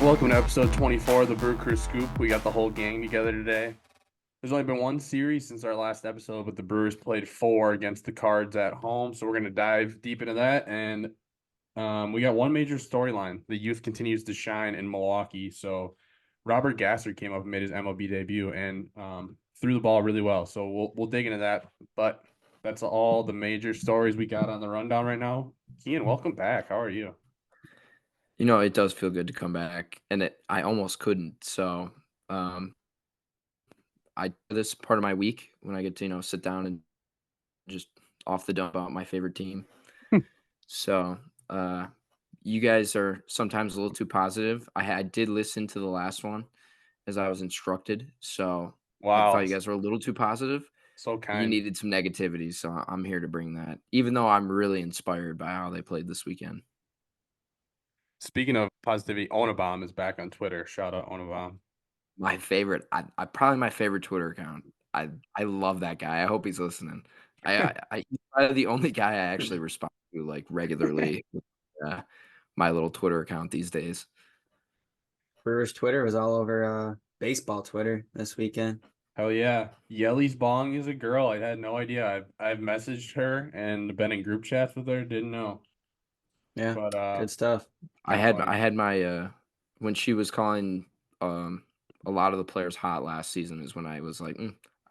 Welcome to episode 24 of the Brew Crew Scoop. We got the whole gang together today. There's only been one series since our last episode, but the Brewers played 4 against the Cards at home. So we're going to dive deep into that. And we got one major storyline. The youth continues to shine in Milwaukee. So Robert Gasser came up and made his MLB debut and threw the ball really well. So we'll dig into that. But that's all the major stories we got on the rundown right now. Kian, welcome back. How are you? You know, it does feel good to come back, and I almost couldn't. So, this part of my week when I get to sit down and just off the dump about my favorite team. So, you guys are sometimes a little too positive. I did listen to the last one as I was instructed, so I thought Wow. you guys were a little too positive. So You kind. needed some negativity, so I'm here to bring that. Even though I'm really inspired by how they played this weekend. Speaking of positivity, Onabom is back on Twitter. Shout out Onabom. My favorite, I probably my favorite Twitter account. I love that guy. I hope he's listening. He's probably the only guy I actually respond to, like, regularly, uh, my little Twitter account these days. Brewers Twitter was all over baseball Twitter this weekend. Hell yeah. Yelly's Bong is a girl. I had no idea. I've messaged her and been in group chats with her. Didn't know. Yeah, But good stuff. I kind of had funny. I had my, when she was calling, a lot of the players hot last season is when I was like,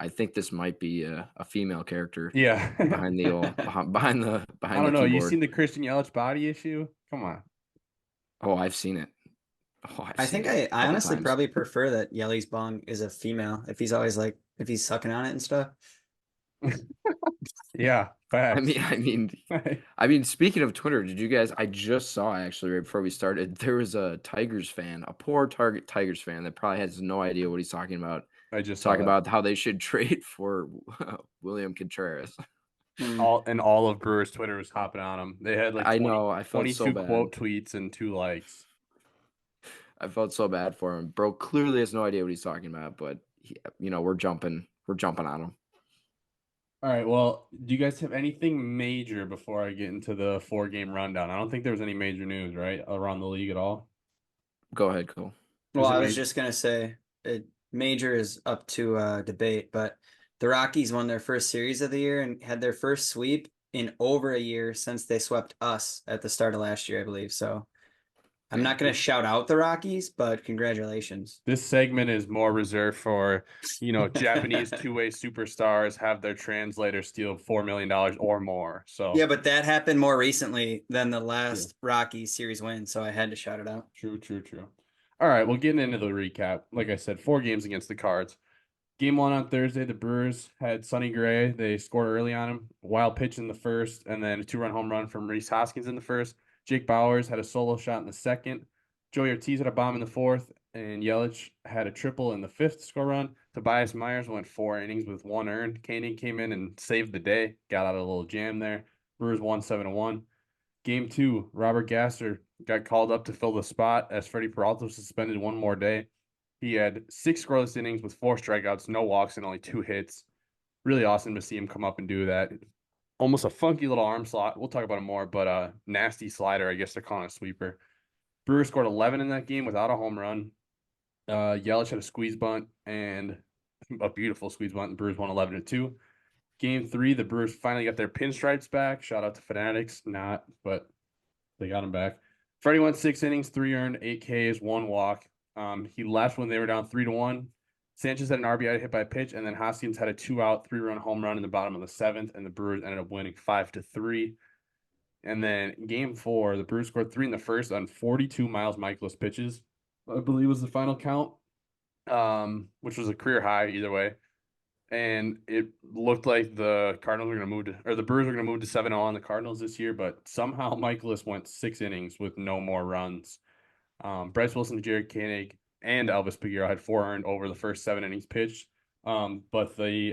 I think this might be a female character Yeah. behind the old behind I behind the don't know. You keyboard. seen the Christian Yelich body issue? Come on. Oh, I've seen it. Oh, I've I seen think it I a couple honestly times. probably prefer that Yelly's Bong is a female if he's always like if he's sucking on it and stuff. Yeah, I facts. mean I mean I mean, speaking of Twitter, did you guys I just saw actually right before we started, there was a Tigers fan, a poor target Tigers fan that probably has no idea what he's talking about, I just saw talking that. about how they should trade for William Contreras. All of Brewers Twitter was hopping on him. They had like I know, I felt so 22 bad. quote tweets and 2 likes. I felt so bad for him. Bro clearly has no idea what he's talking about, but we're jumping on him. All right. Well, do you guys have anything major before I get into the 4-game rundown? I don't think there was any major news, right, around the league at all. Go ahead, Cole. Well, Is it I was major? just gonna say major is up to debate, but the Rockies won their first series of the year and had their first sweep in over a year since they swept us at the start of last year, I believe. So I'm not gonna shout out the Rockies, but congratulations. This segment is more reserved for, Japanese two-way superstars have their translator steal $4 million or more. Yeah, So but that happened more recently than the true, last Rockies series win, so I had to shout it out. true, true, true. All right, well, getting into the recap. Like I said, 4 games against the Cards. Game 1 on Thursday, the Brewers had Sonny Gray. They scored early on him, wild pitch in the first, and then a 2-run home run from Rhys Hoskins in the first. Jake Bauers had a solo shot in the second. Joey Ortiz had a bomb in the fourth, and Yelich had a triple in the fifth score run. Tobias Myers went 4 innings with 1 earned. Koenig came in and saved the day, got out of a little jam there. Brewers won 7-1. Game 2, Robert Gasser got called up to fill the spot as Freddie Peralta was suspended one more day. He had 6 scoreless innings with 4 strikeouts, no walks, and only 2 hits. Really awesome to see him come up and do that. Almost a funky little arm slot. We'll talk about it more, but a nasty slider, I guess they're calling it a sweeper. Brewers scored 11 in that game without a home run. Yelich had a squeeze bunt and a beautiful squeeze bunt. The Brewers won 11-2. Game 3, the Brewers finally got their pinstripes back. Shout out to Fanatics. Not, but they got him back. Freddie went 6 innings, 3 earned, 8 Ks, 1 walk. He left when they were down 3-1. Sanchez had an RBI hit by a pitch, and then Hoskins had a 2-out, 3-run home run in the bottom of the 7th, and the Brewers ended up winning 5-3. And then game 4, the Brewers scored 3 in the first on 42 Miles Michaelis pitches, I believe was the final count, which was a career high either way. And it looked like the Cardinals were going to move to, or the Brewers were going to move to 7-0 on the Cardinals this year, but somehow Michaelis went 6 innings with no more runs. Bryce Wilson, Jared Koenig, and Elvis Peguero had 4 earned over the first 7 innings pitched. But they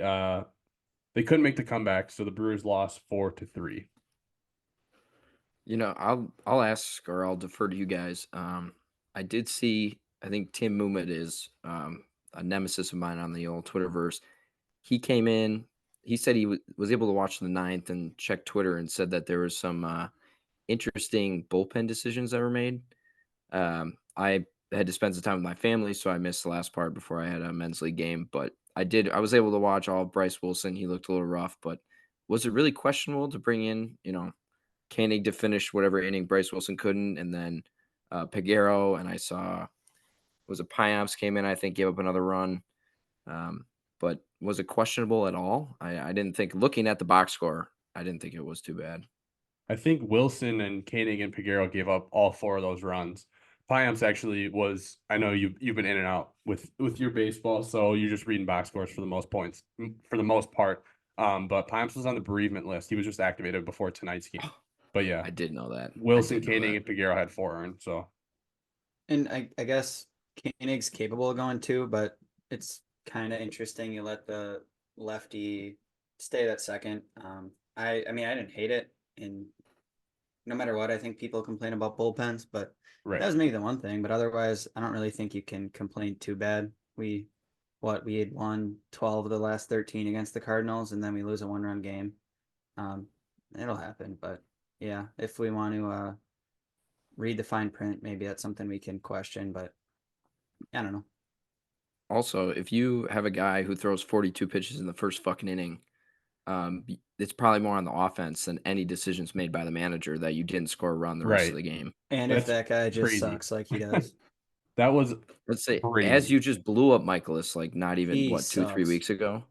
couldn't make the comeback, so the Brewers lost 4-3. I'll ask or I'll defer to you guys. I did see. I think Tim Mumet is a nemesis of mine on the old Twitterverse. He came in. He said he was able to watch the ninth and check Twitter and said that there was some interesting bullpen decisions that were made. I had to spend some time with my family, so I missed the last part before I had a men's league game. But I was able to watch all of Bryce Wilson. He looked a little rough, but was it really questionable to bring in, Koenig to finish whatever inning Bryce Wilson couldn't, and then Peguero, and I saw was it Piamps came in, I think gave up another run. But was it questionable at all? I didn't think, looking at the box score, I didn't think it was too bad. I think Wilson and Koenig and Peguero gave up all 4 of those runs. Piamps actually was. I know you've been in and out with your baseball, so you're just reading box scores for the most part. But Piamps was on the bereavement list. He was just activated before tonight's game. But yeah, I did know that. Wilson, Koenig, and Peguero had 4 earned. So, And I guess Koenig's capable of going 2, but it's kind of interesting. You let the lefty stay at second. I mean, I didn't hate it, and no matter what, I think people complain about bullpens, but right. that was maybe the one thing. But otherwise, I don't really think you can complain too bad. We had won 12 of the last 13 against the Cardinals, and then we lose a 1-run game. It'll happen, but yeah, if we want to read the fine print, maybe that's something we can question, but I don't know. Also, if you have a guy who throws 42 pitches in the first fucking inning, it's probably more on the offense than any decisions made by the manager that you didn't score a run the rest of the game. And That's if that guy just crazy. sucks like he does. That was Let's say, crazy. as you just blew up Michaelis, like not even, He 2-3 weeks ago?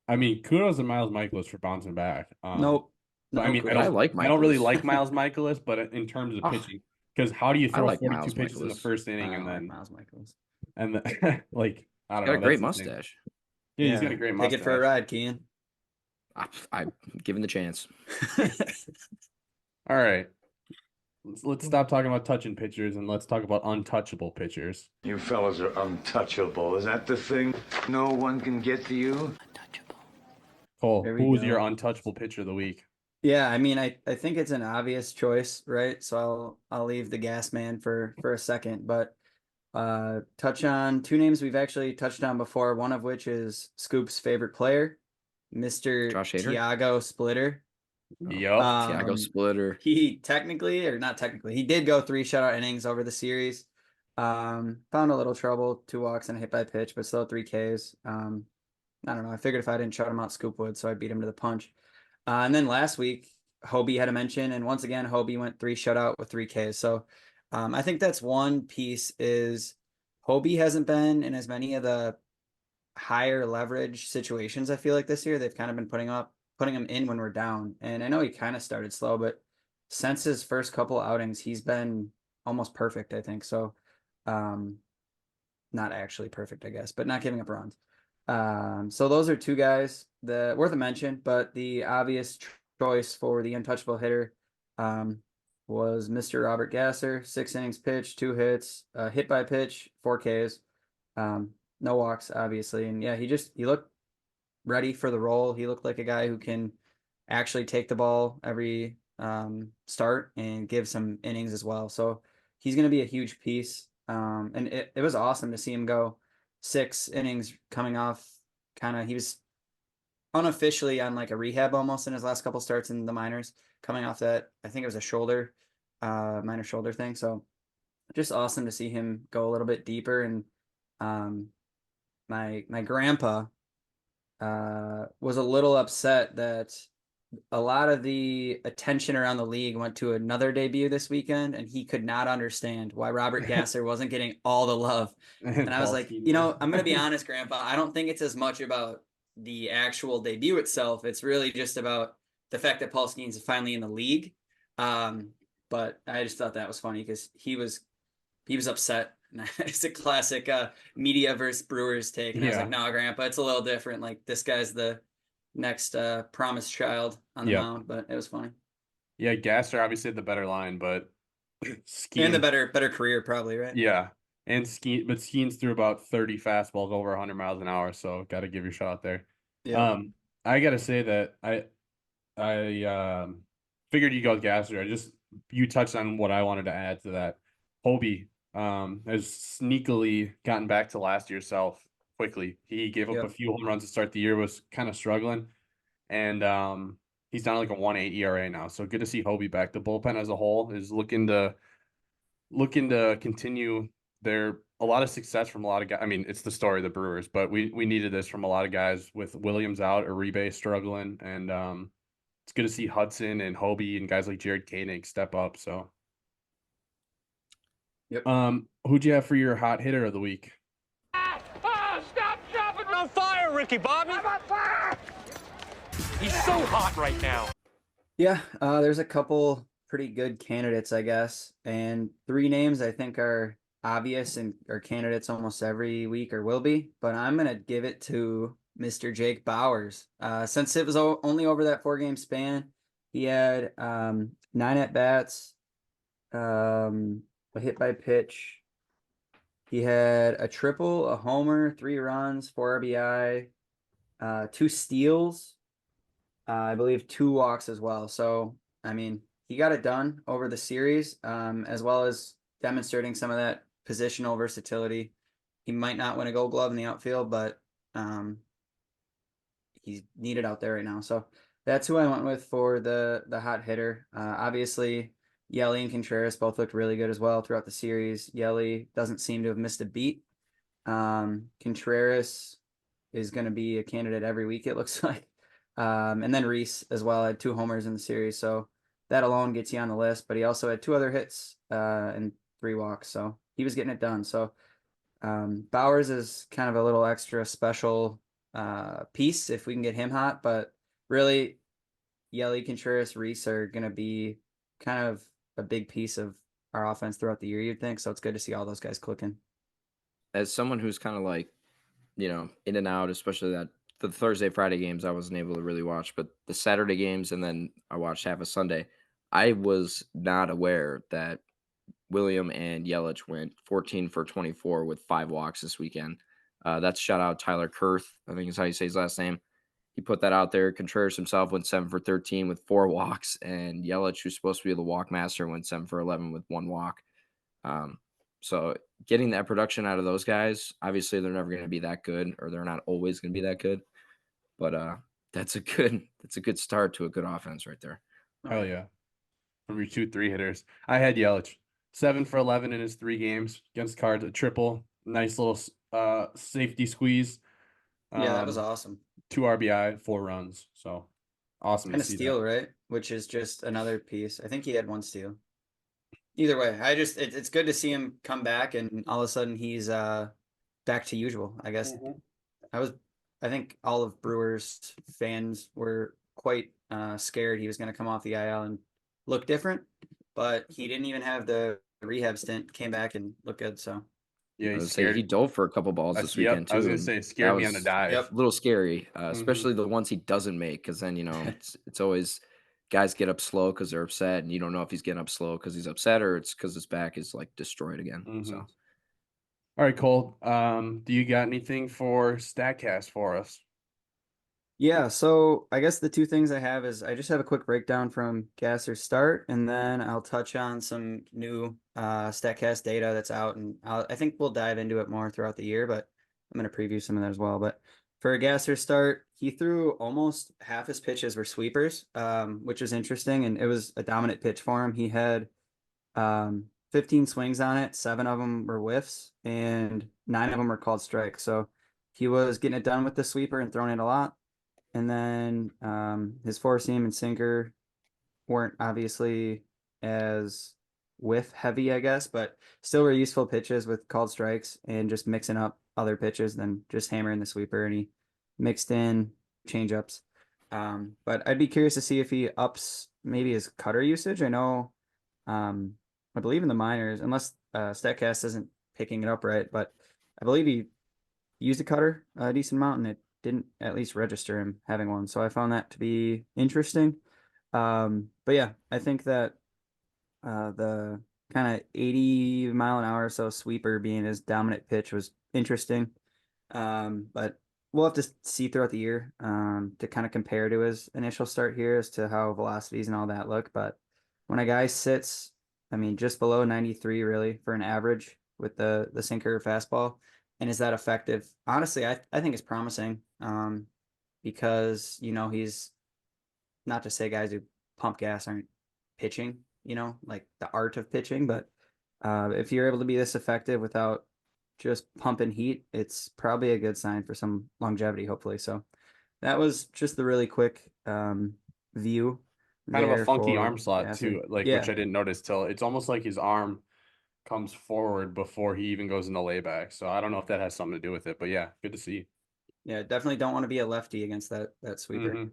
I mean, kudos to Miles Michaelis for bouncing back. Nope. But I mean, kudos. I like I don't really Michaelis. like Miles Michaelis, but in terms of Oh, pitching, because how do you I throw like 42 Miles pitches in the Michaelis. first inning I and like then Miles Michaelis. like I don't Got know, a great that's the thing. mustache. Yeah, he's got a great mustache. Take it for a ride, Kean. I'm given the chance. All right. Let's stop talking about touching pitchers and let's talk about untouchable pitchers. You fellas are untouchable. Is that the thing? No one can get to you? Untouchable. Cole, There we who was go. your untouchable pitcher of the week? Yeah, I mean, I think it's an obvious choice, right? So I'll leave the gas man for a second, but touch on 2 names we've actually touched on before, one of which is Scoop's favorite player, Mr. Josh Hader? Tiago Splitter. Yup. Tiago Splitter. He not technically, he did go 3 shutout innings over the series. Found a little trouble, 2 walks and a hit by pitch, but still 3 Ks. I don't know. I figured if I didn't shut him out, Scoop would, so I beat him to the punch. And then last week, Hobie had a mention, and once again, Hobie went 3 shutout with 3 Ks. So I think that's one piece is Hobie hasn't been in as many of the higher leverage situations. I feel like this year they've kind of been putting him in when we're down. And I know he kind of started slow, but since his first couple outings, he's been almost perfect, I think. So not actually perfect, I guess, but not giving up runs. So those are 2 guys that worth a mention, but the obvious choice for the untouchable hitter was Mr. Robert Gasser, 6 innings pitched, 2 hits, hit by pitch, 4 Ks, no walks, obviously. And yeah, he looked ready for the role. He looked like a guy who can actually take the ball every start and give some innings as well. So he's going to be a huge piece. And it was awesome to see him go 6 innings coming off he was unofficially on like a rehab almost in his last couple starts in the minors, coming off that, I think it was a minor shoulder thing. So just awesome to see him go a little bit deeper. And my grandpa was a little upset that a lot of the attention around the league went to another debut this weekend, and he could not understand why Robert Gasser wasn't getting all the love. And I was like, I'm going to be honest, Grandpa, I don't think it's as much about the actual debut itself. It's really just about the fact that Paul Skenes is finally in the league. But I just thought that was funny because he was upset. It's a classic media versus Brewers take. And I was like, no, Grandpa, it's a little different. Like, this guy's the next promised child on the mound, but it was funny. Yeah, Gasser obviously had the better line, but Skenes, and the better career probably, right? Yeah. And Skenes threw about 30 fastballs over 100 miles an hour, so got to give your shot there. Yeah. I got to say that I figured you go with Gasser. You touched on what I wanted to add to that. Hobie has sneakily gotten back to last year's self quickly. He gave up a few home runs to start the year, was kind of struggling, and he's down like a 1.8 ERA now. So good to see Hobie back. The bullpen as a whole is looking to continue they're a lot of success from a lot of guys. I mean, it's the story of the Brewers, but we needed this from a lot of guys with Williams out, Uribe struggling, and it's good to see Hudson and Hobie and guys like Jared Koenig step up. So, Yep. Who'd you have for your hot hitter of the week? Stop dropping on fire, Ricky Bobby. I'm on fire. He's so hot right now. Yeah, there's a couple pretty good candidates, I guess, and 3 names I think are obvious and are candidates almost every week or will be, but I'm gonna give it to Mr. Jake Bauers. Since it was only over that 4-game span, he had 9 at bats, a hit by pitch. He had a triple, a homer, 3 runs, 4 RBI, 2 steals, I believe 2 walks as well. So, I mean, he got it done over the series, as well as demonstrating some of that positional versatility. He might not win a Gold Glove in the outfield, but he's needed out there right now. So that's who I went with for the hot hitter. Obviously, Yelly and Contreras both looked really good as well throughout the series. Yelly doesn't seem to have missed a beat. Contreras is going to be a candidate every week, it looks like. And then Reese as well had 2 homers in the series. So that alone gets you on the list, but he also had 2 other hits and 3 walks. So he was getting it done. So Bauers is kind of a little extra special piece if we can get him hot, but really Yelly, Contreras, Reese are going to be kind of a big piece of our offense throughout the year, you'd think. So it's good to see all those guys clicking. As someone who's kind of like, in and out, especially that the Thursday, Friday games, I wasn't able to really watch, but the Saturday games, and then I watched half of Sunday. I was not aware that William and Yelich went 14 for 24 with 5 walks this weekend. That's shout out Tyler Kurth, I think is how you say his last name. He put that out there. Contreras himself went 7 for 13 with 4 walks, and Yelich, who's supposed to be the walk master, went 7 for 11 with 1 walk. So getting that production out of those guys, obviously they're never going to be that good, or they're not always going to be that good. But that's a good start to a good offense right there. Hell yeah. From your 2-3 hitters. I had Yelich 7 for 11 in his 3 games against Cards, a triple, nice little safety squeeze. Yeah, that was awesome. 2 RBI, 4 runs. So awesome And to a see steal, that. right? Which is just another piece. I think he had 1 steal. Either way, it's good to see him come back, and all of a sudden he's back to usual. I guess I think all of Brewers fans were quite scared he was going to come off the IL and look different, but he didn't even have the rehab stint. Came back and looked good. So Yeah, I he's was say scared. he dove for a couple balls this weekend too. I was gonna and say scared me on the dive. Yep. A little scary, especially the ones he doesn't make, because then it's always guys get up slow because they're upset, and you don't know if he's getting up slow because he's upset or it's because his back is like destroyed again. So, all right, Cole. Do you got anything for Statcast for us? yeah, so I guess the 2 things I have is I just have a quick breakdown from Gasser's start, and then I'll touch on some new Statcast data that's out, and I think we'll dive into it more throughout the year, but I'm going to preview some of that as well. But for a Gasser start, he threw almost half his pitches were sweepers, which is interesting, and it was a dominant pitch for him. He had 15 swings on it, 7 of them were whiffs, and 9 of them were called strikes. So he was getting it done with the sweeper and throwing it a lot. And then his 4-seam and sinker weren't obviously as whiff heavy, I guess, but still were useful pitches with called strikes and just mixing up other pitches than just hammering the sweeper. And he mixed in changeups. But I'd be curious to see if he ups maybe his cutter usage. I know, I believe in the minors, unless Statcast isn't picking it up right, but I believe he used a cutter a decent amount and it didn't at least register him having one. So I found that to be interesting. But yeah, I think that the kind of 80-mile-an-hour or so sweeper being his dominant pitch was interesting. But we'll have to see throughout the year to kind of compare to his initial start here as to how velocities and all that look. But when a guy sits, I mean, just below 93 really for an average with the sinker fastball, and is that effective? Honestly, I think it's promising because, he's not to say guys who pump gas aren't pitching, like the art of pitching, but If you're able to be this effective without just pumping heat, it's probably a good sign for some longevity, hopefully. So that was just the really quick view. Kind of a There funky for arm slot Bassett. too, like Yeah, which I didn't notice till it's almost like his arm comes forward before he even goes into layback. So I don't know if that has something to do with it, but yeah, good to see. yeah, definitely don't want to be a lefty against that sweeper.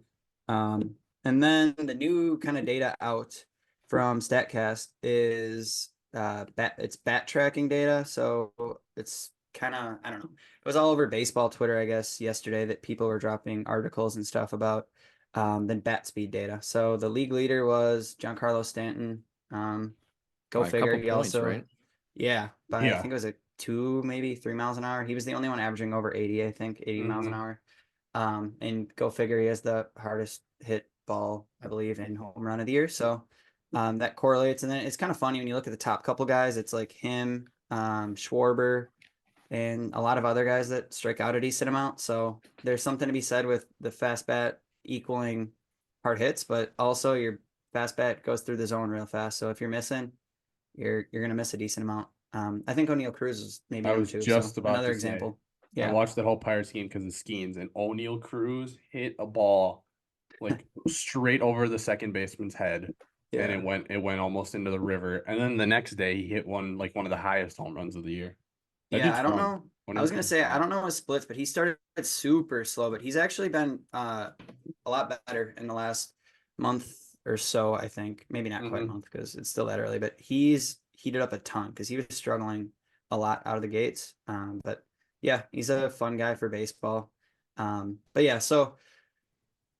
Mhm. And then the new kind of data out from Statcast is it's bat tracking data. So it's kind of, I don't know. It was all over baseball Twitter, I guess, yesterday that people were dropping articles and stuff about the bat speed data. So the league leader was Giancarlo Stanton. Go By a figure. couple He points, also, right? yeah, by I Yeah. think it was a 2, maybe 3 miles an hour. He was the only one averaging over 80, I think, 80 miles an Mhm. hour. And go figure, he has the hardest hit ball, I believe, in home run of the year. So that correlates. And then it's kind of funny when you look at the top couple guys, it's like him, Schwarber, and a lot of other guys that strike out a decent amount. So there's something to be said with the fast bat equaling hard hits, but also your fast bat goes through the zone real fast. So if you're missing, you're gonna miss a decent amount. I think O'Neill Cruz is maybe I number was 2. So just about another to say, example. I Yeah. watched that whole Pirates game because of Skenes, and O'Neill Cruz hit a ball like straight over the second baseman's head, and Yeah. it went almost into the river. And then the next day he hit one of the highest home runs of the year. That Yeah, dude's I don't fun. know. When I he was gonna becomes say I fun. don't know his splits, but he started super slow, but he's actually been a lot better in the last month or so, I think. Maybe not quite a Mhm. month because it's still that early, but he's heated up a ton because he was struggling a lot out of the gates. But yeah, he's a fun guy for baseball. But yeah, so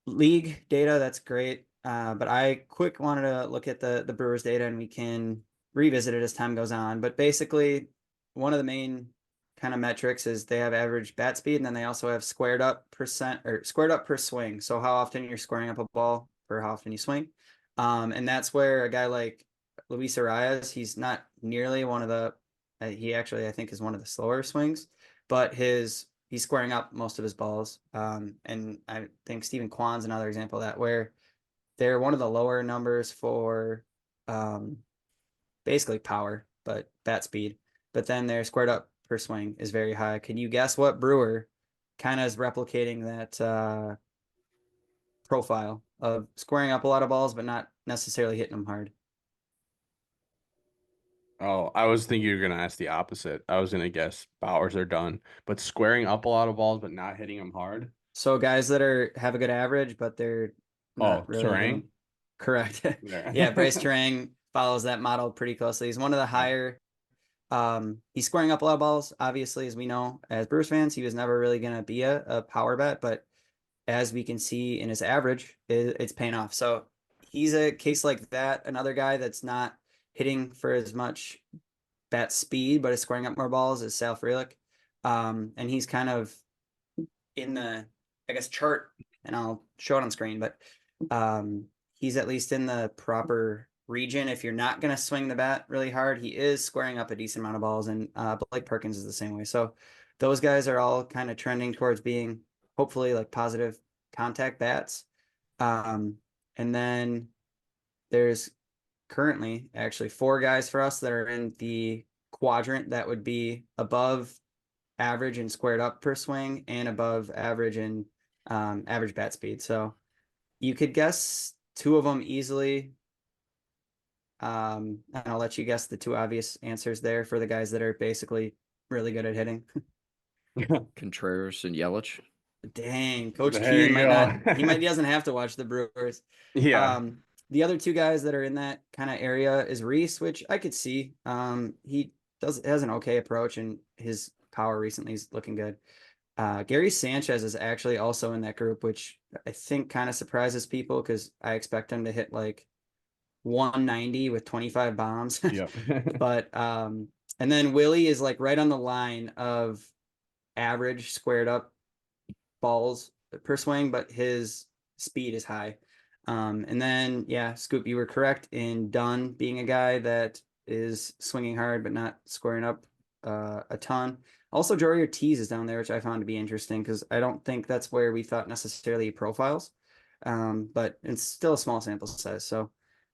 league data, that's great. But I quick wanted to look at the Brewers data, and we can revisit it as time goes on. But basically, one of the main kind of metrics is they have average bat speed, and then they also have squared up percent or squared up per swing. So how often you're squaring up a ball or how often you swing. And that's where a guy like Luis Arias, he's not nearly one of the he actually I think is one of the slower swings, but he's squaring up most of his balls. And I think Stephen Kwan's another example of that, where they're one of the lower numbers for um, basically power, but bat speed. But then their squared up per swing is very high. Can you guess what Brewer kind of is replicating that profile of squaring up a lot of balls, but not necessarily hitting them hard? Oh, I was thinking you were gonna ask the opposite. I was gonna guess Bowers are done, but squaring up a lot of balls but not hitting them hard. So guys that have a good average, but they're Oh, not really Terang. hitting. Correct. Yeah. Yeah, Bryce Terang follows that model pretty closely. He's one of the Yeah. higher. He's scoring up a lot of balls. Obviously, as we know as Brewers fans, he was never really going to be a power bat, but as we can see in his average, it's paying off. So he's a case like that. Another guy that's not hitting for as much bat speed, but is scoring up more balls is Sal Frelick. And he's kind of in the, I guess, chart, and I'll show it on screen, but he's at least in the proper region. If you're not going to swing the bat really hard, he is squaring up a decent amount of balls, and Blake Perkins is the same way. So those guys are all kind of trending towards being hopefully like positive contact bats. And then there's currently actually 4 guys for us that are in the quadrant that would be above average and squared up per swing and above average and average bat speed. So you could guess 2 of them easily. And I'll let you guess the 2 obvious answers there for the guys that are basically really good at hitting. Contreras and Yelich. Dang, Coach There Keen you might not. go. He doesn't have to watch the Brewers. Yeah. The other 2 guys that are in that kind of area is Reese, which I could see. He has an okay approach, and his power recently is looking good. Gary Sanchez is actually also in that group, which I think kind of surprises people because I expect him to hit like 190 with 25 bombs. Yep. But and then Willie is like right on the line of average squared up balls per swing, but his speed is high. And then yeah, Scoop, you were correct in Dunn being a guy that is swinging hard but not squaring up a ton. Also, Jory Ortiz is down there, which I found to be interesting because I don't think that's where we thought necessarily profiles. But it's still a small sample size. So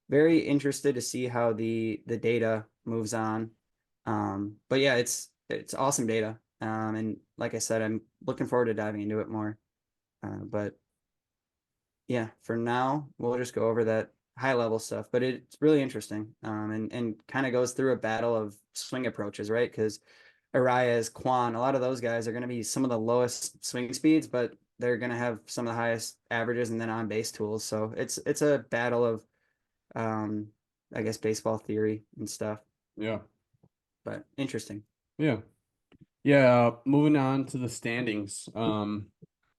very interested to see how the data moves on But yeah, it's awesome data. And like I said, I'm looking forward to diving into it more. But yeah, for now, we'll just go over that high level stuff. But it's really interesting. And kind of goes through a battle of swing approaches, right? Because Arias, Quan, a lot of those guys are going to be some of the lowest swing speeds, but they're going to have some of the highest averages and then on base tools. So it's a battle of, I guess, baseball theory and stuff. Yeah. But interesting. Yeah. Yeah. Moving on to the standings.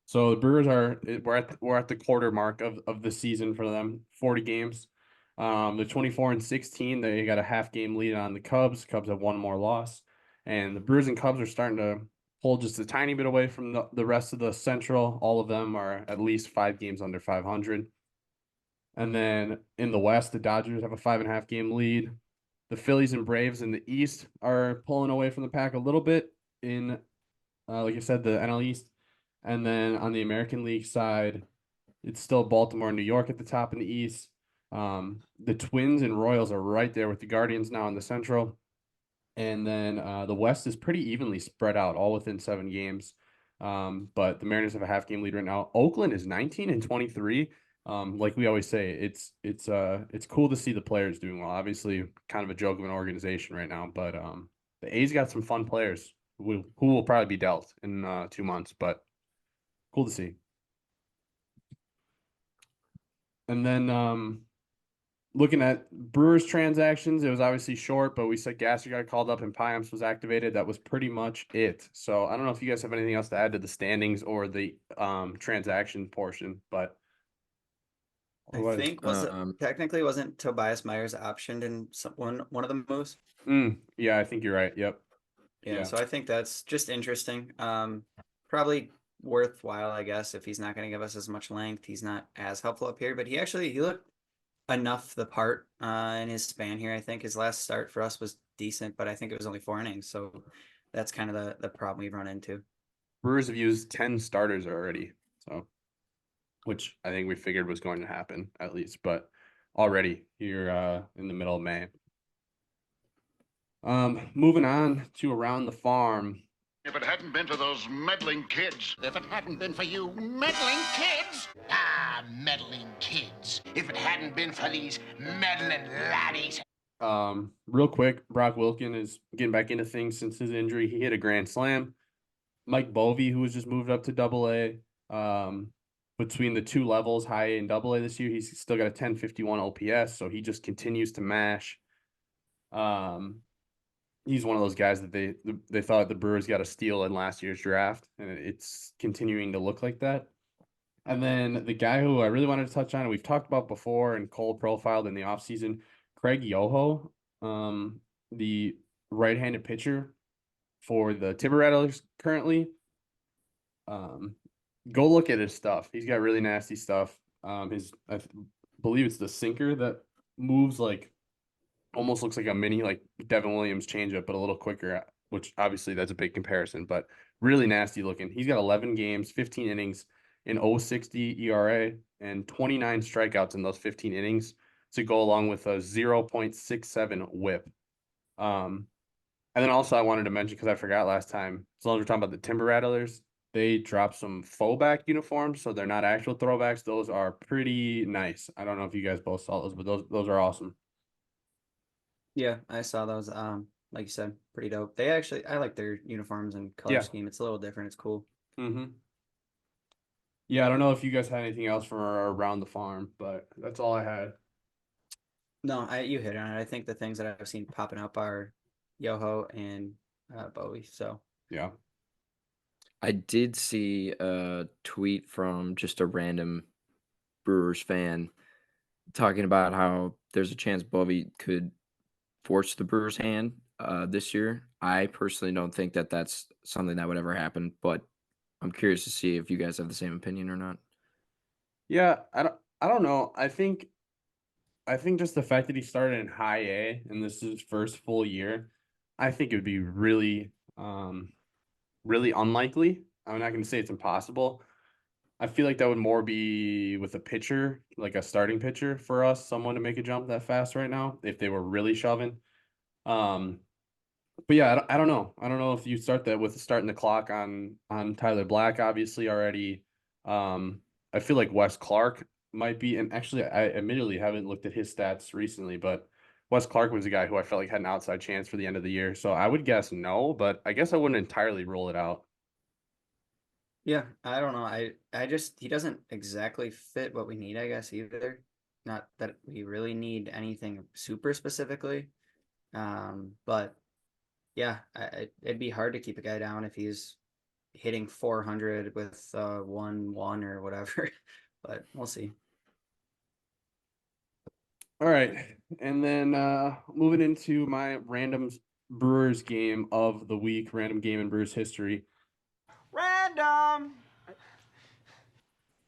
So the Brewers we're at the quarter mark of the season for them, 40 games. They're 24-16. They got a half game lead on the Cubs. Cubs have one more loss. And the Brewers and Cubs are starting to pull just a tiny bit away from the rest of the Central. All of them are at least 5 games under 500. And then in the West, the Dodgers have a 5.5 game lead. The Phillies and Braves in the East are pulling away from the pack a little bit in, like I said, the NL East. And then on the American League side, it's still Baltimore and New York at the top in the East. The Twins and Royals are right there with the Guardians now in the Central. And then the West is pretty evenly spread out, all within 7 games. But the Mariners have a half game lead right now. Oakland is 19-23. Like we always say, it's cool to see the players doing well. Obviously, kind of a joke of an organization right now, but the A's got some fun players who will probably be dealt in 2 months, but cool to see. And then looking at Brewers transactions, it was obviously short, but we said Gasser got called up and Piamps was activated. That was pretty much it. So I don't know if you guys have anything else to add to the standings or the transaction portion, but I think technically wasn't Tobias Myers optioned in one of the moves. Yeah, I think you're right. Yep. Yeah, so I think that's just interesting. Probably worthwhile, I guess, if he's not going to give us as much length. He's not as helpful up here, but he looked enough the part in his span here. I think his last start for us was decent, but I think it was only 4 innings, so that's kind of the problem we've run into. Brewers have used 10 starters already, so which I think we figured was going to happen at least, but already here in the middle of May. Moving on to around the farm. If it hadn't been for those meddling kids. If it hadn't been for you meddling kids. Ah, meddling kids. If it hadn't been for these meddling laddies. Real quick, Brock Wilken is getting back into things since his injury. He hit a grand slam. Mike Boeve, who was just moved up to Double-A, between the 2 levels, high A and Double-A this year, he's still got a 1051 OPS, so he just continues to mash. He's one of those guys that they thought the Brewers got a steal in last year's draft, and it's continuing to look like that. And then the guy who I really wanted to touch on, and we've talked about before and Cole profiled in the offseason, Craig Yoho, the right-handed pitcher for the Timber Rattlers currently. Go look at his stuff. He's got really nasty stuff. I believe it's the sinker that moves like almost looks like a mini like Devin Williams changeup, but a little quicker, which obviously that's a big comparison, but really nasty looking. He's got 11 games, 15 innings in 0.60 ERA and 29 strikeouts in those 15 innings to go along with a 0.67 whip. And then also I wanted to mention, because I forgot last time, as long as we're talking about the Timber Rattlers, they dropped some faux back uniforms, so they're not actual throwbacks. Those are pretty nice. I don't know if you guys both saw those, but those are awesome. Yeah, I saw those. Like you said, pretty dope. I like their uniforms and color scheme. It's a little different. It's cool. Mm-hmm. Yeah, I don't know if you guys had anything else from around the farm, but that's all I had. No, you hit on it. I think the things that I've seen popping up are Yoho and Bowie. So yeah. I did see a tweet from just a random Brewers fan talking about how there's a chance Bowie could force the Brewers' hand this year. I personally don't think that that's something that would ever happen, but I'm curious to see if you guys have the same opinion or not. Yeah, I don't know. I think just the fact that he started in high A and this is his first full year, I think it would be really really unlikely. I'm not going to say it's impossible. I feel like that would more be with a pitcher, like a starting pitcher for us, someone to make a jump that fast right now, if they were really shoving. But yeah, I don't know. I don't know if you start that with starting the clock on Tyler Black, obviously already. I feel like Wes Clark might be, and actually, I admittedly haven't looked at his stats recently, but Wes Clark was a guy who I felt like had an outside chance for the end of the year. So I would guess no, but I guess I wouldn't entirely rule it out. Yeah, I don't know. I just he doesn't exactly fit what we need, I guess, either. Not that we really need anything super specifically. But yeah, it'd be hard to keep a guy down if he's hitting 400 with 1-1 or whatever. But we'll see. All right. And then moving into my random Brewers game of the week, random game in Brewers history. Random.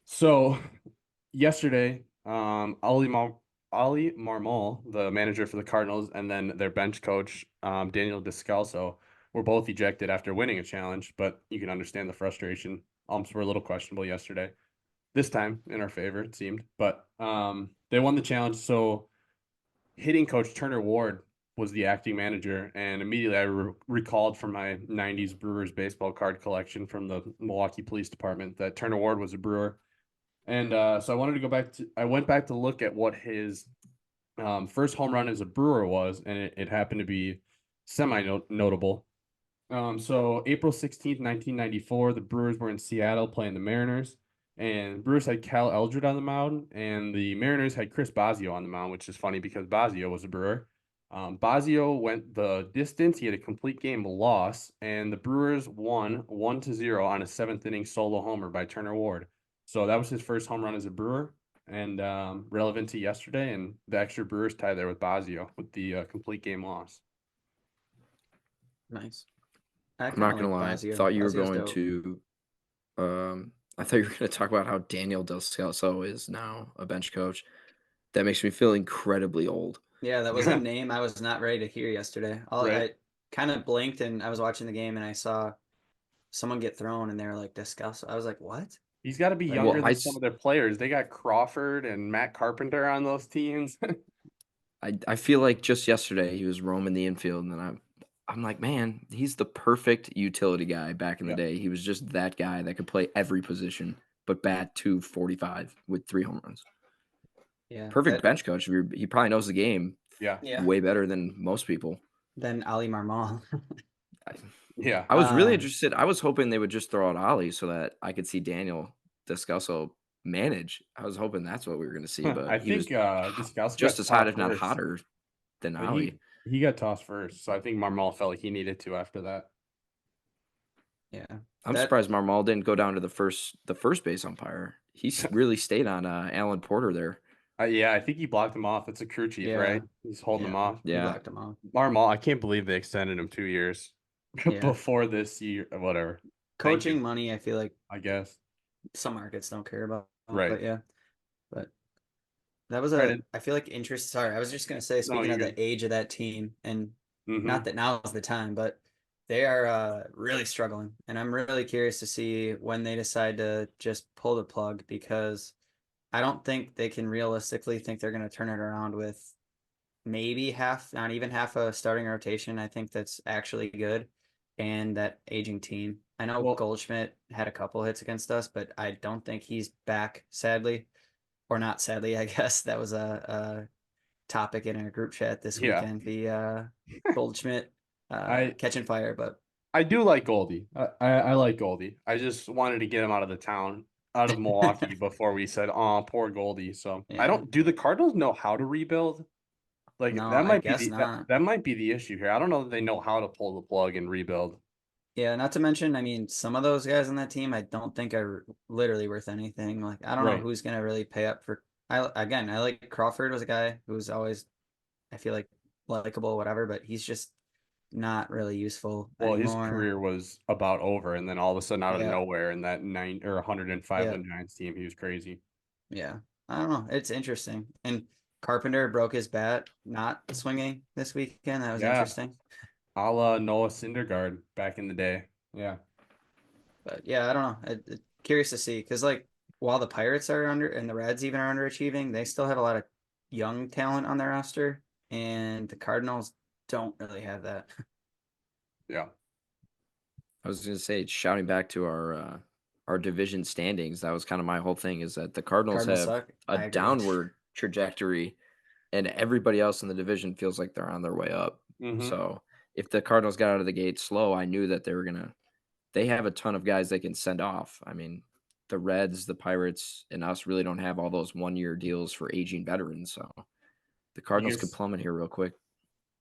So yesterday, Ali Marmol, the manager for the Cardinals, and then their bench coach, Daniel Descalso, were both ejected after winning a challenge, but you can understand the frustration. Umps were a little questionable yesterday. This time in our favor, it seemed. But they won the challenge. So hitting coach Turner Ward was the acting manager, and immediately I recalled from my 90s Brewers baseball card collection from the Milwaukee Police Department that Turner Ward was a Brewer. And so I wanted to go back to, I went back to look at what his first home run as a Brewer was, and it happened to be semi-notable. So April 16th, 1994, the Brewers were in Seattle playing the Mariners, and Brewers had Cal Eldred on the mound, and the Mariners had Chris Bosio on the mound, which is funny because Bosio was a Brewer. Bosio went the distance. He had a complete game loss, and the Brewers won 1-0 on a seventh inning solo homer by Turner Ward. So that was his first home run as a Brewer, and relevant to yesterday, and the extra Brewers tie there with Bosio with the complete game loss. Nice. I'm not gonna lie. Bosio. Thought you were Bosio's going dope. to. I thought you were going to talk about how Daniel Descalso is now a bench coach. That makes me feel incredibly old. Yeah, that was a name I was not ready to hear yesterday. Right. I kind of blinked and I was watching the game and I saw someone get thrown and they were like Descalso. I was like, what? He's got to be Like, younger Well, than some of their players. They got Crawford and Matt Carpenter on those teams. I feel like just yesterday he was roaming the infield, and then I'm like, man, he's the perfect utility guy back in the Yeah. day. He was just that guy that could play every position, but bat 245 with 3 home runs. yeah, Perfect bench coach. He probably knows the game Yeah. Yeah. way better than most people. Then Ali Marmol. Yeah. I was really interested. I was hoping they would just throw out Ollie so that I could see Daniel Descalso manage. I was hoping that's what we were going to see, but I he was think Descalso just got as hot, tossed if not first. hotter, than But Ollie. he got tossed first, so I think Marmol felt like he needed to after that. Yeah. I'm surprised Marmol didn't go down to the first base umpire. He really stayed on Alan Porter there. Yeah, I think he blocked him off. It's a crew chief, Yeah. right? He's holding him off. He Yeah. blocked him off. Marmol, I can't believe they extended him 2 years Yeah. before this year. Whatever. Thank Coaching you, money, I feel like I guess. some markets don't care about. Right. But yeah. But that was Right, I feel like interest. Sorry, I was just gonna say, No, speaking you're of good. the age of that team, and Mhm. not that now is the time, but they are really struggling. And I'm really curious to see when they decide to just pull the plug, because I don't think they can realistically think they're going to turn it around with maybe half, not even half a starting rotation. I think that's actually good. And that aging team. I know Well- Goldschmidt had a couple hits against us, but I don't think he's back, sadly. Or not sadly, I guess. That was a topic in our group chat this Yeah. weekend. The Goldschmidt catching fire, but I do like Goldie. I like Goldie. I just wanted to get him out of the town, out of Milwaukee before we said, "Oh, poor Goldie." So I Yeah. don't. Do the Cardinals know how to rebuild? Like No, that I might be guess the not. that might be the issue here. I don't know that they know how to pull the plug and rebuild. Yeah, not to mention, I mean, some of those guys on that team, I don't think are literally worth anything. Like, I don't know Right. who's gonna really pay up for. I like Crawford was a guy who's always, I feel like, likable, whatever, but he's just not really useful Well, his anymore. career was about over, and then all of a sudden, out of Yeah. nowhere, in that 105 Yeah. the Giants team, he was crazy. Yeah, I don't know. It's interesting. And Carpenter broke his bat not swinging this weekend. That was Yeah. interesting. A la Noah Syndergaard back in the day. Yeah. But yeah, I don't know. Curious to see, because like while the Pirates are under and the Reds even are underachieving, they still have a lot of young talent on their roster, and the Cardinals don't really have that. Yeah. I was going to say, shouting back to our division standings, that was kind of my whole thing, is that the Cardinals have suck. I a agree. downward trajectory, and everybody else in the division feels like they're on their way up. Mhm. So if the Cardinals got out of the gate slow, I knew that they have a ton of guys they can send off. I mean, the Reds, the Pirates, and us really don't have all those 1-year deals for aging veterans. So the Cardinals could guys- plummet here real quick.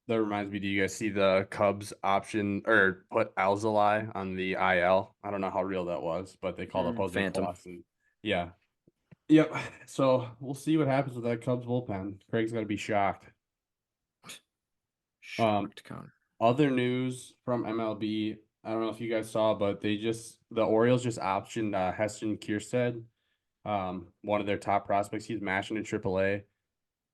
That reminds me, do you guys see the Cubs option or put Alzolay on the IL? I don't know how real that was, but they called up Jose Phantom. Plus and yeah. Yep. So we'll see what happens with that Cubs bullpen. Craig's got to be shocked. Shocked, Connor. Other news from MLB. I don't know if you guys saw, but the Orioles just optioned Heston Kjerstad, one of their top prospects. He's mashing in AAA.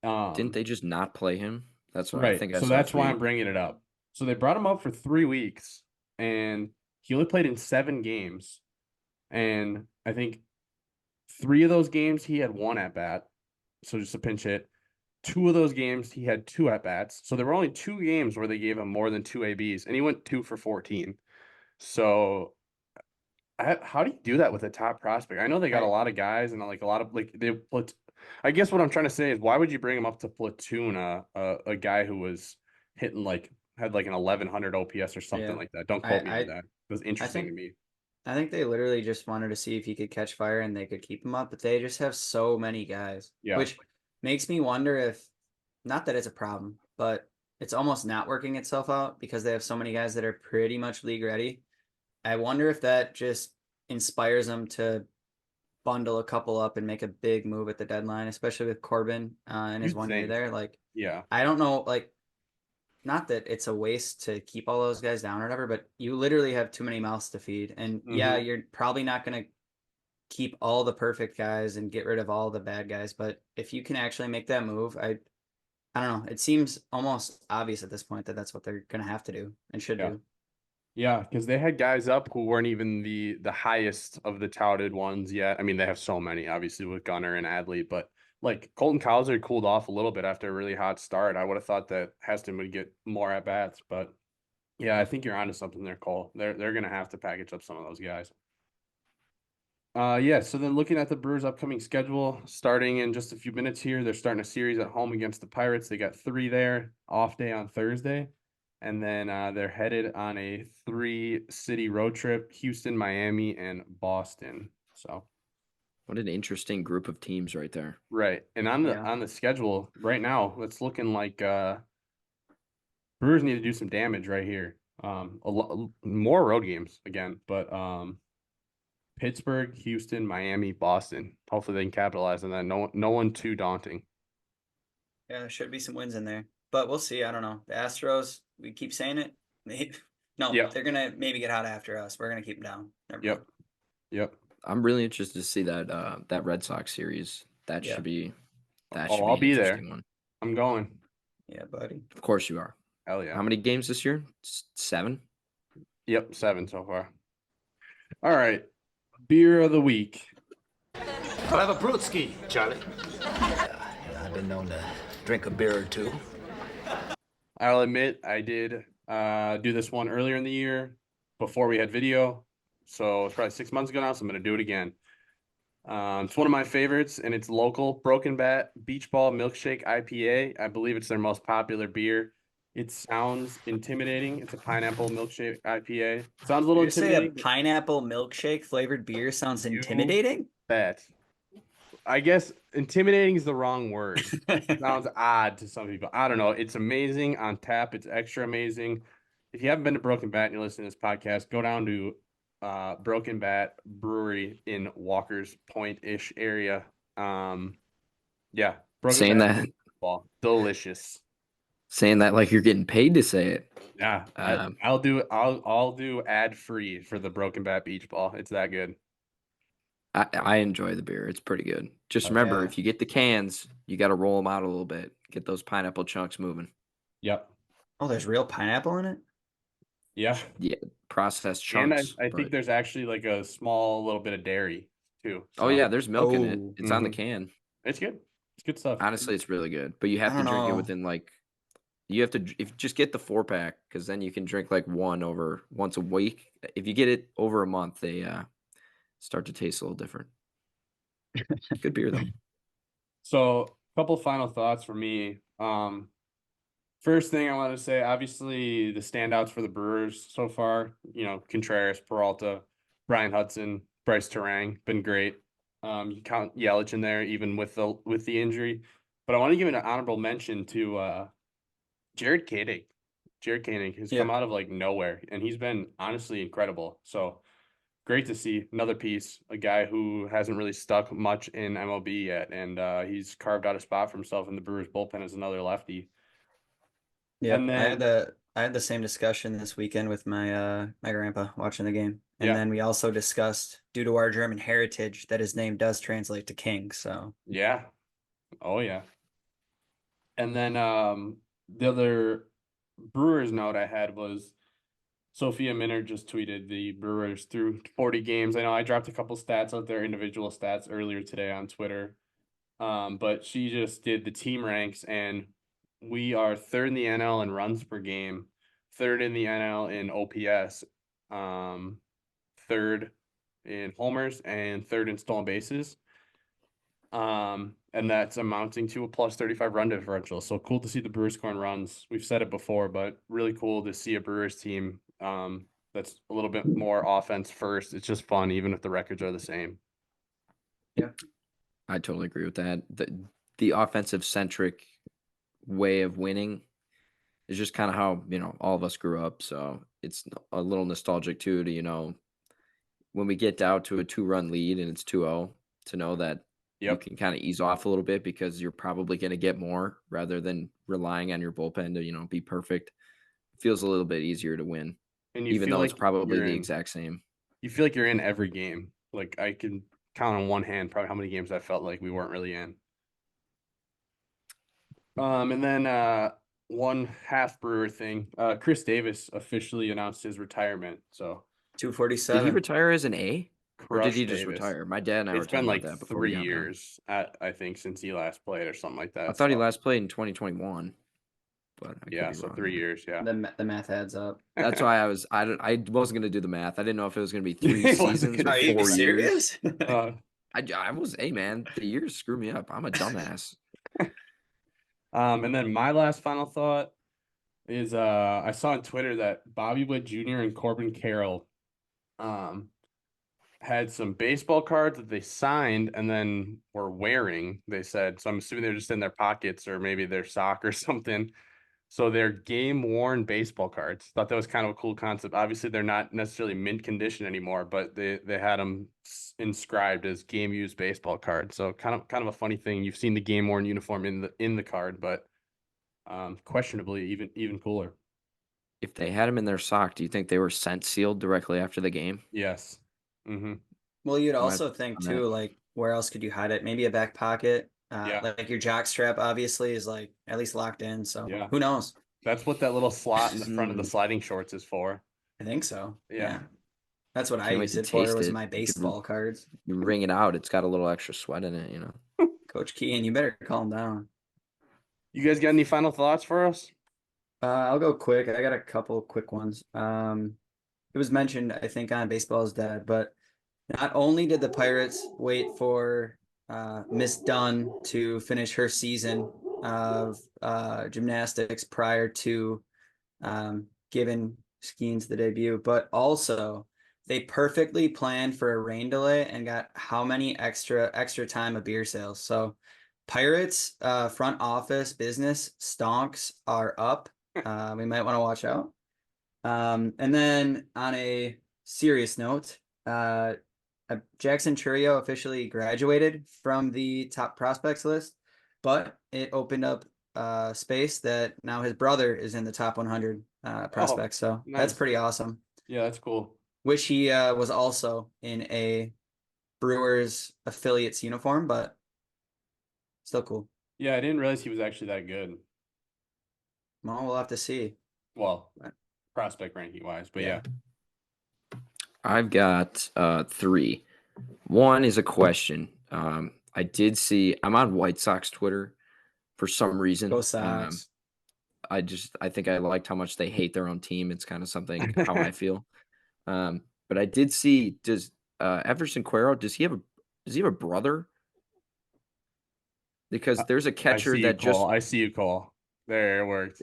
Didn't they just not play him? That's what I Right. think. So that's why I'm bringing it up. So they brought him up for 3 weeks, and he only played in 7 games. And I think 3 of those games he had 1 at bat, so just a pinch hit. 2 of those games he had 2 at bats. So there were only 2 games where they gave him more than 2 ABs, and he went 2 for 14. So how do you do that with a top prospect? I know they got a lot of guys and like a lot of like they put. I guess what I'm trying to say is why would you bring him up to platoon a guy who was hitting had like an 1100 OPS or something like that? Don't quote me on that. It was interesting to me. I think they literally just wanted to see if he could catch fire and they could keep him up, but they just have so many guys. Yeah. Which makes me wonder if, not that it's a problem, but it's almost not working itself out because they have so many guys that are pretty much league ready. I wonder if that just inspires them to bundle a couple up and make a big move at the deadline, especially with Corbin and his You'd 1 year think. there. Like, Yeah. I don't know, like, not that it's a waste to keep all those guys down or whatever, but you literally have too many mouths to feed. And yeah, Mhm. you're probably not going to keep all the perfect guys and get rid of all the bad guys. But if you can actually make that move, I don't know. It seems almost obvious at this point that that's what they're going to have to do and should do. Yeah, because they had guys up who weren't even the highest of the touted ones yet. I mean, they have so many, obviously, with Gunnar and Adley, but like Colton Cowser cooled off a little bit after a really hot start. I would have thought that Heston would get more at bats, but yeah, I think you're onto something there, Cole. They're gonna have to package up some of those guys. Yeah, so then looking at the Brewers' upcoming schedule, starting in just a few minutes here, they're starting a series at home against the Pirates. They got 3 there, off day on Thursday. And then they're headed on a 3-city road trip: Houston, Miami, and Boston. So What an interesting group of teams right there. right. And on the schedule right now, it's looking like Brewers need to do some damage right here. More road games again, but Pittsburgh, Houston, Miami, Boston. Hopefully they can capitalize on that. No one too daunting. Yeah, there should be some wins in there, but we'll see. I don't know. The Astros, we keep saying it. They're gonna maybe get hot after us. We're gonna keep them down. Never mind. I'm really interested to see that Red Sox series. That should be I'll an be there. interesting one. I'm going. Yeah, buddy. Of course you are. Hell yeah. How many games this year? 7? Yep, 7 so far. All right. Beer of the week. I'll have a brewski, Charlie. I've been known to drink a beer or two. I'll admit I did do this one earlier in the year before we had video. So it's probably 6 months ago now, so I'm going to do it again. It's one of my favorites, and it's local. Broken Bat Beach Ball Milkshake IPA. I believe it's their most popular beer. It sounds intimidating. It's a pineapple milkshake IPA. Sounds a little intimidating. Say a pineapple milkshake flavored beer sounds intimidating? Bet. I guess intimidating is the wrong word. It sounds odd to some people. I don't know. It's amazing on tap. It's extra amazing. If you haven't been to Broken Bat and you're listening to this podcast, go down to Broken Bat Brewery in Walker's Point-ish area. Broken Saying Bat that, delicious. saying that like you're getting paid to say it. Yeah, I'll do ad free for the Broken Bat Beach Ball. It's that good. I enjoy the beer. It's pretty good. Just remember, if you get the cans, you got to roll them out a little bit. Get those pineapple chunks moving. Yep. Oh, there's real pineapple in it? Yeah. Yeah, processed chunks. And I think there's actually like a small little bit of dairy too. Oh yeah, there's milk in it. Oh. It's on the can. It's good. It's good stuff. Honestly, it's really good. But you have to drink it within You have to if just get the 4-pack because then you can drink like one over once a week. If you get it over a month, they start to taste a little different. Good beer though. So, a couple final thoughts for me. First thing I want to say, obviously, the standouts for the Brewers so far, Contreras, Peralta, Brian Hudson, Bryce Terang, been great. You count Yelich in there, even with the injury. But I want to give an honorable mention to Jared Koenig. Jared Koenig has come out of like nowhere, and he's been honestly incredible. So great to see another piece, a guy who hasn't really stuck much in MLB yet, and he's carved out a spot for himself in the Brewers bullpen as another lefty. Yeah, And I had the same discussion this weekend with my my grandpa watching the game. And Yeah. then we also discussed, due to our German heritage, that his name does translate to king. So Yeah. Oh yeah. And then the other Brewers note I had was Sophia Minner just tweeted the Brewers through 40 games. I know I dropped a couple stats out there, individual stats earlier today on Twitter. But she just did the team ranks, and we are third in the NL in runs per game, third in the NL in OPS, third in homers, and third in stolen bases. And that's amounting to a plus 35 run differential. So cool to see the Brewers scoring runs. We've said it before, but really cool to see a Brewers team that's a little bit more offense first. It's just fun, even if the records are the same. yeah. I totally agree with that. The offensive centric way of winning is just kind of how, all of us grew up. So it's a little nostalgic too to, when we get down to a 2-run lead and it's 2-0, to know that you can kind of ease off a little bit because you're probably going to get more rather than relying on your bullpen to, be perfect. It feels a little bit easier to win, And you even feel though like it's probably you're the in- exact same. You feel like you're in every game. Like I can count on one hand probably how many games I felt like we weren't really in. And then one half Brewer thing. Chris Davis officially announced his retirement. So 247. Did he retire as an A? Or did Khrush he just Davis. retire? My dad and I were It's been talking like about that before we 3 got on. years, I think, since he last played or something like that. I thought he So, last played in 2021, but I could yeah, be so wrong 3 there. years, yeah. The math adds up. That's why I wasn't gonna do the math. I didn't know if it was gonna be 3 He wasn't seasons gonna or do 4 the years. Uh, I was, hey man, the years screw me up. I'm a dumbass. and then my last final thought is I saw on Twitter that Bobby Witt Jr. and Corbin Carroll had some baseball cards that they signed and then were wearing, they said. So I'm assuming they're just in their pockets or maybe their sock or something. So they're game worn baseball cards. Thought that was kind of a cool concept. Obviously, they're not necessarily mint condition anymore, but they had them inscribed as game used baseball cards. So kind of a funny thing. You've seen the game worn uniform in the card, but questionably even cooler. If they had him in their sock, do you think they were sent sealed directly after the game? Yes. Mm-hmm. Well, you'd might also have think done that. too, like where else could you hide it? Maybe a back pocket. Yeah. Like your jock strap obviously is like at least locked in. So Yeah. who knows? That's what that little slot in the front of the sliding shorts is for. I think so. Yeah. That's what I Can't wait used to it for. taste Was it. my You could- baseball cards. You wring it out, it's got a little extra sweat in it. Coach Keane, you better calm down. You guys got any final thoughts for us? I'll go quick. I got a couple quick ones. It was mentioned, I think, on Baseball's Dead, but not only did the Pirates wait for Miss Dunn to finish her season of gymnastics prior to giving Skenes the debut, but also they perfectly planned for a rain delay and got how many extra time of beer sales. So Pirates front office business stonks are up. We might want to watch out. And then on a serious note, Jackson Chourio officially graduated from the top prospects list, but it opened up space that now his brother is in the top 100 prospects. So that's nice. pretty awesome. Yeah, that's cool. Wish he was also in a Brewers affiliates uniform, but still cool. Yeah, I didn't realize he was actually that good. Well, we'll have to see. Well, prospect ranking wise, but yeah. I've got 3. One is a question. I did see, I'm on White Sox Twitter for some reason. Go Sox. I think I liked how much they hate their own team. It's kind of something how I feel. But I did see, does Everson Cuero, does he have a brother? Because there's a I catcher see you, that just Cole. I see you, Cole. There, it worked.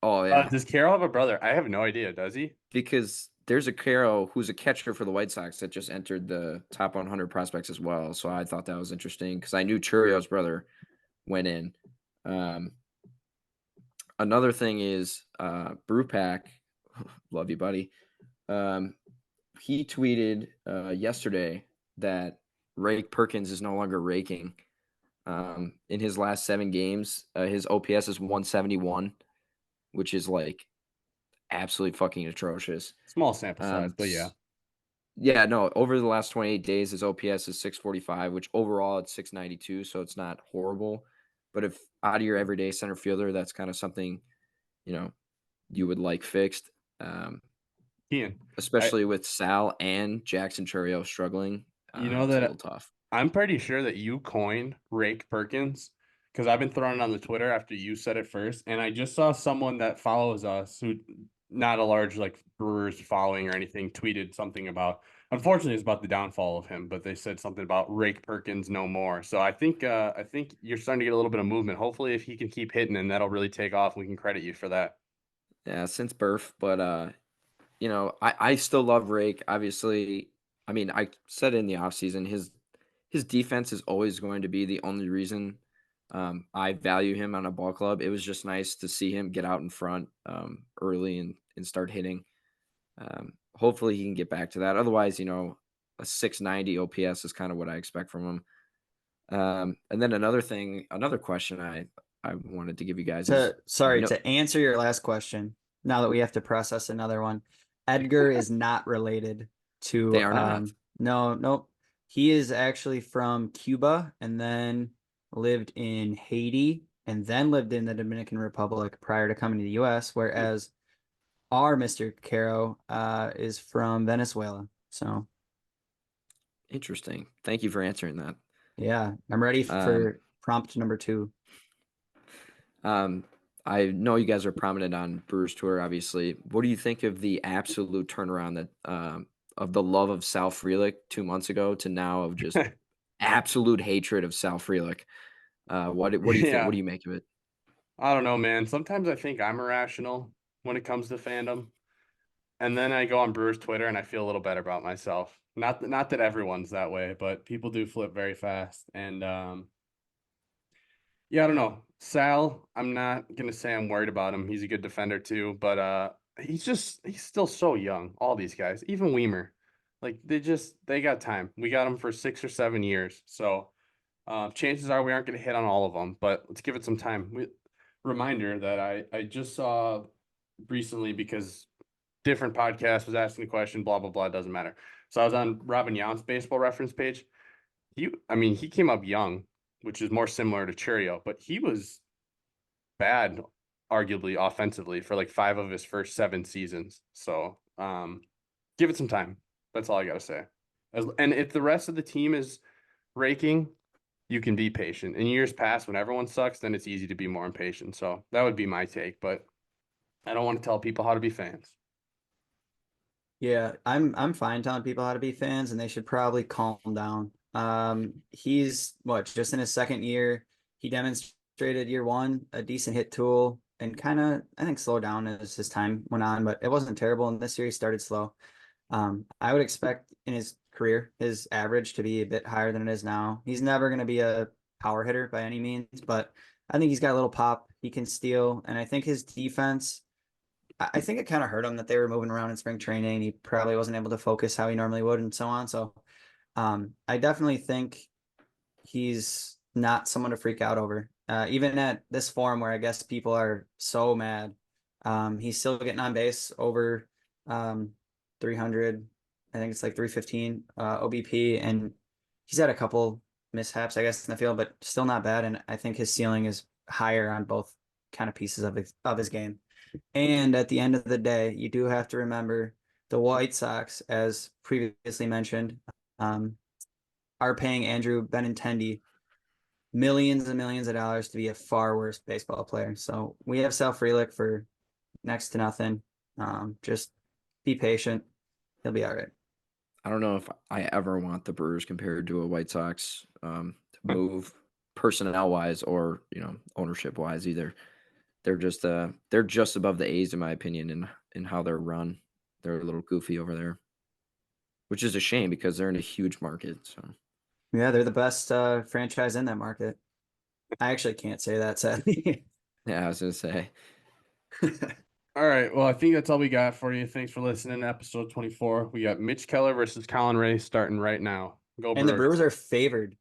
oh yeah. Does Carroll have a brother? I have no idea. Does he? Because there's a Caro who's a catcher for the White Sox that just entered the top 100 prospects as well. So I thought that was interesting because I knew Chourio's brother went in. Another thing is Brewpack, love you, buddy. He tweeted yesterday that Rake Perkins is no longer raking. In his last 7 games, his OPS is 171, which is like absolutely fucking atrocious. Small sample size, but yeah. Yeah, no, over the last 28 days, his OPS is 645, which overall it's 692, so it's not horrible. But if out of your everyday center fielder, that's kind of something, you would like fixed. Ian, Especially with Sal and Jackson Chourio struggling. You know it's that a little tough. I'm pretty sure that you coined Rake Perkins because I've been throwing it on the Twitter after you said it first, and I just saw someone that follows us who not a large like Brewers following or anything tweeted something about. Unfortunately, it's about the downfall of him, but they said something about Rake Perkins no more. So I think you're starting to get a little bit of movement. Hopefully, if he can keep hitting, and that'll really take off. We can credit you for that. Yeah, since birth, but I still love Rake. Obviously, I mean, I said it in the offseason, his defense is always going to be the only reason I value him on a ball club. It was just nice to see him get out in front early and start hitting. Hopefully he can get back to that. Otherwise, a 690 OPS is kind of what I expect from him. And then another question I wanted to give you guys is, to answer your last question, now that we have to process another one, Edgar is not related to They are not. Nope. He is actually from Cuba and then lived in Haiti and then lived in the Dominican Republic prior to coming to the US, whereas our Mr. Caro is from Venezuela. So interesting. Thank you for answering that. Yeah, I'm ready for prompt number 2. I know you guys are prominent on Brewers Tour, obviously. What do you think of the absolute turnaround that of the love of Sal Frelick 2 months ago to now of just absolute hatred of Sal Frelick? What do you think? What do you make of it? I don't know, man. Sometimes I think I'm irrational when it comes to fandom. And then I go on Brewers Twitter and I feel a little better about myself. Not that everyone's that way, but people do flip very fast. And yeah, I don't know. Sal, I'm not gonna say I'm worried about him. He's a good defender too, but he's still so young. All these guys, even Weimer, like they got time. We got him for 6 or 7 years, so chances are we aren't gonna hit on all of them. But let's give it some time. Reminder that I just saw recently because different podcast was asking the question, blah blah blah. Doesn't matter. So I was on Robin Yount's baseball reference page. He came up young, which is more similar to Chourio, but he was bad, arguably offensively, for like 5 of his first 7 seasons. So give it some time. That's all I gotta say. And if the rest of the team is raking, you can be patient. In years past, when everyone sucks, then it's easy to be more impatient. So that would be my take, but I don't want to tell people how to be fans. Yeah, I'm fine telling people how to be fans, and they should probably calm down. He's just in his second year. He demonstrated year 1 a decent hit tool and kind of I think slowed down as his time went on, but it wasn't terrible. And this year he started slow. I would expect in his career his average to be a bit higher than it is now. He's never going to be a power hitter by any means, but I think he's got a little pop. He can steal, and I think his defense. I think it kind of hurt him that they were moving around in spring training. He probably wasn't able to focus how he normally would and so on. So I definitely think he's not someone to freak out over. Even at this form where I guess people are so mad, he's still getting on base over 300. I think it's like 315 OBP. And he's had a couple mishaps, I guess, in the field, but still not bad. And I think his ceiling is higher on both kind of pieces of his game. And at the end of the day, you do have to remember the White Sox, as previously mentioned, are paying Andrew Benintendi millions and millions of dollars to be a far worse baseball player. So we have Sal Frelick for next to nothing. Just be patient. He'll be all right. I don't know if I ever want the Brewers compared to a White Sox to move personnel wise or ownership wise either. They're just above the A's in my opinion in how they're run. They're a little goofy over there, which is a shame because they're in a huge market. So Yeah, they're the best franchise in that market. I actually can't say that, sadly. yeah, I was gonna say. All right. Well, I think that's all we got for you. Thanks for listening to episode 24. We got Mitch Keller versus Colin Ray starting right now. Go And the Brewers. Brewers are favored,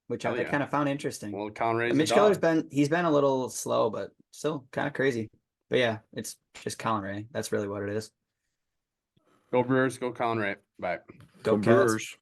which Hell I yeah. kind of found interesting. Well, Colin Ray's Mitch Keller's been a little slow, but still kind of crazy. But yeah, it's just Colin Ray. That's really what it is. Go Brewers. Go Colin Ray. Bye. Go Brewers. Cats.